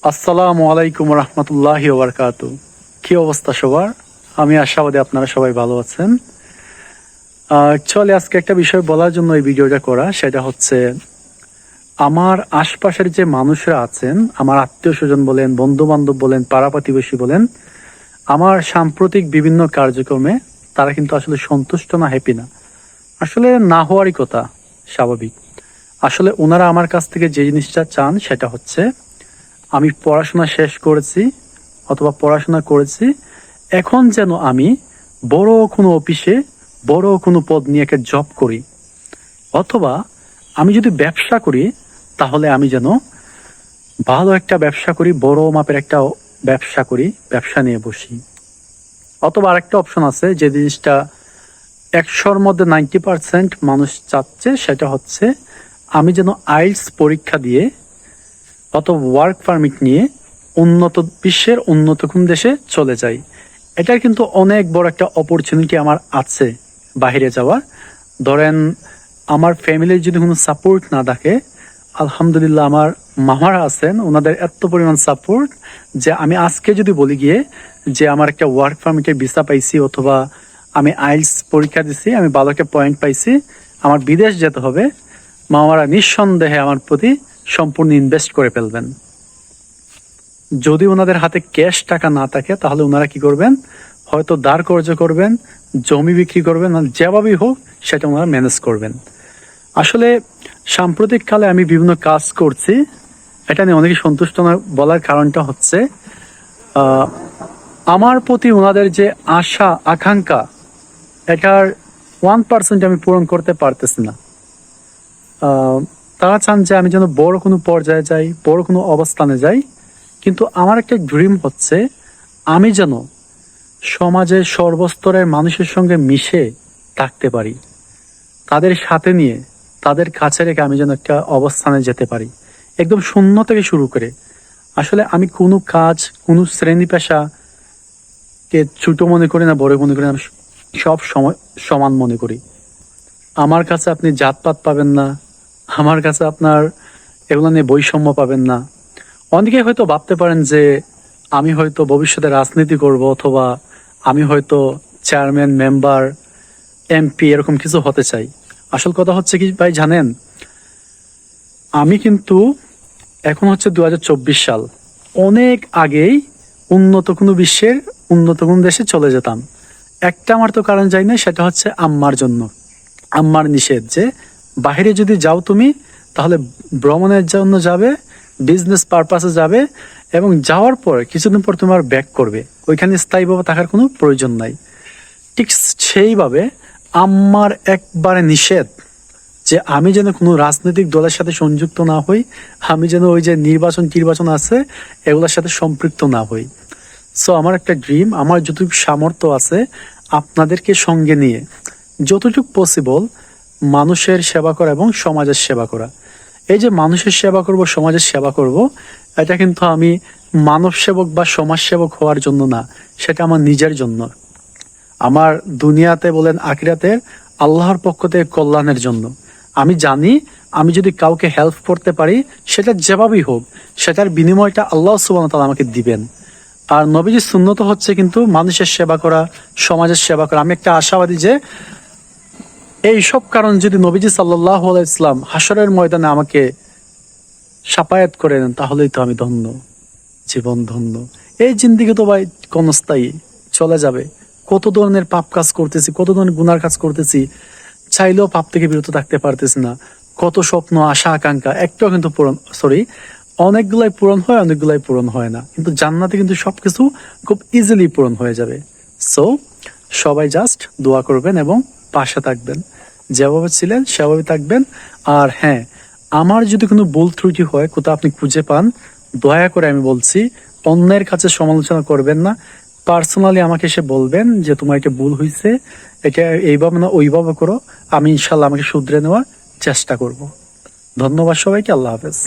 আসসালামু আলাইকুম রহমতুল্লাহি ওয়া বারাকাতুহু। কি অবস্থা সবার? আমি আশাবাদী আপনারা সবাই ভালো আছেন। অ্যাকচুয়ালি আজকে একটা বিষয় বলার জন্য এই ভিডিওটা করা, সেটা হচ্ছে আমার আশপাশের যে মানুষরা আছেন, আমার আত্মীয় স্বজন বলেন, বন্ধু বান্ধব বলেন, পাড়া প্রতিবেশী বলেন, আমার সাম্প্রতিক বিভিন্ন কার্যক্রমে তারা কিন্তু আসলে সন্তুষ্ট না, হ্যাপি না। আসলে না হওয়ারই কথা, স্বাভাবিক। আসলে ওনারা আমার কাছ থেকে যে জিনিসটা চান সেটা হচ্ছে আমি পড়াশোনা শেষ করেছি অথবা পড়াশোনা করেছি, এখন যেন আমি বড় কোনো অফিসে বড় কোনো পদ নিয়ে একটা জব করি, অথবা আমি যদি ব্যবসা করি তাহলে আমি যেন ভালো একটা ব্যবসা করি, বড় মাপের একটা ব্যবসা করি, ব্যবসা নিয়ে বসি। অথবা আরেকটা অপশন আছে, যে জিনিসটা 100-র মধ্যে 90% মানুষ চাচ্ছে, সেটা হচ্ছে আমি যেন আইএলটিএস পরীক্ষা দিয়ে অথবা ওয়ার্ক পারমিট নিয়ে উন্নত বিশ্বের উন্নত কোন দেশে চলে যাই। এটার কিন্তু অনেক বড় একটা অপরচুনিটি আমার আছে বাইরে যাওয়ার। ধরেন আমার ফ্যামিলির যদি কোনো সাপোর্ট না থাকে, আলহামদুলিল্লাহ আমার মামারা আছেন, ওনাদের এত পরিমাণ সাপোর্ট যে আমি আজকে যদি বলি গিয়ে যে আমার একটা ওয়ার্ক পারমিটের ভিসা পাইছি অথবা আমি আইএলটিএস পরীক্ষা দিছি, আমি ভালো একটা পয়েন্ট পাইছি, আমার বিদেশ যেতে হবে, মামারা নিঃসন্দেহে আমার প্রতি সম্পূর্ণ ইনভেস্ট করে ফেলবেন। যদি ওনাদের হাতে ক্যাশ টাকা না থাকে তাহলে ওনারা কি করবেন, হয়তো দাঁড় কর্জ করবেন, জমি বিক্রি করবেন, মানে যেভাবেই হোক সেটা ওনারা ম্যানেজ করবেন। আসলে সাম্প্রতিক কালে আমি বিভিন্ন কাজ করছি, এটা নিয়ে অনেকে সন্তুষ্ট না বলার কারণটা হচ্ছে আমার প্রতি ওনাদের যে আশা আকাঙ্ক্ষা, এটার 1% আমি পূরণ করতে পারতেছি না। তারা চান যে আমি যেন বড় কোনো পর্যায়ে যাই, বড় কোনো অবস্থানে যাই, কিন্তু আমার একটা ড্রিম হচ্ছে আমি যেন সমাজের সর্বস্তরের মানুষের সঙ্গে মিশে থাকতে পারি, তাদের সাথে নিয়ে তাদের কাছে রেখে আমি যেন একটা অবস্থানে যেতে পারি, একদম শূন্য থেকে শুরু করে। আসলে আমি কোনো কাজ, কোনো শ্রেণী পেশাকে ছোট মনে করি না, বড় মনে করি না, আমি সব সময় সমান মনে করি। আমার কাছে আপনি জাতপাত পাবেন না, আমার কাছে আপনার এগুলো নিয়ে বৈষম্য পাবেন না। অনেকে হয়তো ভাবতে পারেন যে আমি হয়তো ভবিষ্যতে রাজনীতি করব, অথবা আমি হয়তো চেয়ারম্যান, মেম্বার, এমপি এরকম কিছু হতে চাই। আসল কথা হচ্ছে কি ভাই জানেন, আমি কিন্তু এখন হচ্ছে 2024 সাল, অনেক আগেই উন্নত কোনো বিশ্বের উন্নত কোনো দেশে চলে যেতাম। একটা আমার তো কারণ যাই না, সেটা হচ্ছে আম্মার জন্য। আম্মার নিষেধ যে বাইরে যদি যাও তুমি, তাহলে ভ্রমণের জন্য যাবে, বিজনেস পারপাসে যাবে, এবং যাওয়ার পর কিছুদিন পর তোমার ব্যাক করবে, ওইখানে স্থায়ীভাবে থাকার কোনো প্রয়োজন নাই। ঠিক সেইভাবে আম্মার একবারে নিষেধ যে আমি যেন কোনো রাজনৈতিক দলের সাথে সংযুক্ত না হই, আমি যেন ওই যে নির্বাচন আছে এগুলোর সাথে সম্পৃক্ত না হই। সো আমার একটা ড্রিম, আমার যতটুকু সামর্থ্য আছে আপনাদেরকে সঙ্গে নিয়ে যতটুকু পসিবল মানুষের সেবা করা এবং সমাজের সেবা করা। এই যে মানুষের সেবা করব, সমাজের সেবা করব, এটা কিন্তু আমি মানব সেবক বা সমাজ সেবক হওয়ার জন্য না, সেটা আমার নিজের জন্য, আমার দুনিয়াতে বলেন আখিরাতে আল্লাহর পক্ষ থেকে কল্যাণের জন্য। আমি জানি আমি যদি কাউকে হেল্প করতে পারি, সেটা যেভাবেই হোক, সেটার বিনিময়টা আল্লাহ সুবহানাহু ওয়া তাআলা আমাকে দিবেন। আর নবীজির সুন্নত হচ্ছে কিন্তু মানুষের সেবা করা, সমাজের সেবা করা। আমি একটা আশাবাদী যে এই সব কারণ যদি নবীজি সাল্লাল্লাহু আলাইহি ইসলাম হাসরের ময়দানে আমাকে সাফায়াত করে নেন, তাহলেই তো আমি ধন্য, জীবন ধন্য। এই জিন্দিগি তো ভাই ক্ষণস্থায়ী, চলে যাবে। কত ধরনের পাপ কাজ করতেছি, কত ধরনের গুনার কাজ করতেছি, চাইলেও পাপ থেকে বিরত থাকতে পারতেছি না। কত স্বপ্ন, আশা আকাঙ্ক্ষা একটাও কিন্তু অনেকগুলাই পূরণ হয়, অনেকগুলাই পূরণ হয় না। কিন্তু জান্নাতে কিন্তু সবকিছু খুব ইজিলি পূরণ হয়ে যাবে। সো সবাই জাস্ট দোয়া করবেন এবং পাশে থাকবেন, যেভাবে ছিলেন সেভাবে থাকবেন। আর হ্যাঁ, আমার যদি কোনো ভুল ত্রুটি হয়, কোথাও আপনি খুঁজে পান, দয়া করে আমি বলছি অন্যের কাছে সমালোচনা করবেন না, পার্সোনালি আমাকে এসে বলবেন যে তোমার এটা ভুল হয়েছে, এটা এইভাবে না ওইভাবে করো, আমি ইনশাল্লাহ আমাকে শুধরে নেওয়ার চেষ্টা করব। ধন্যবাদ সবাইকে, আল্লাহ হাফেজ।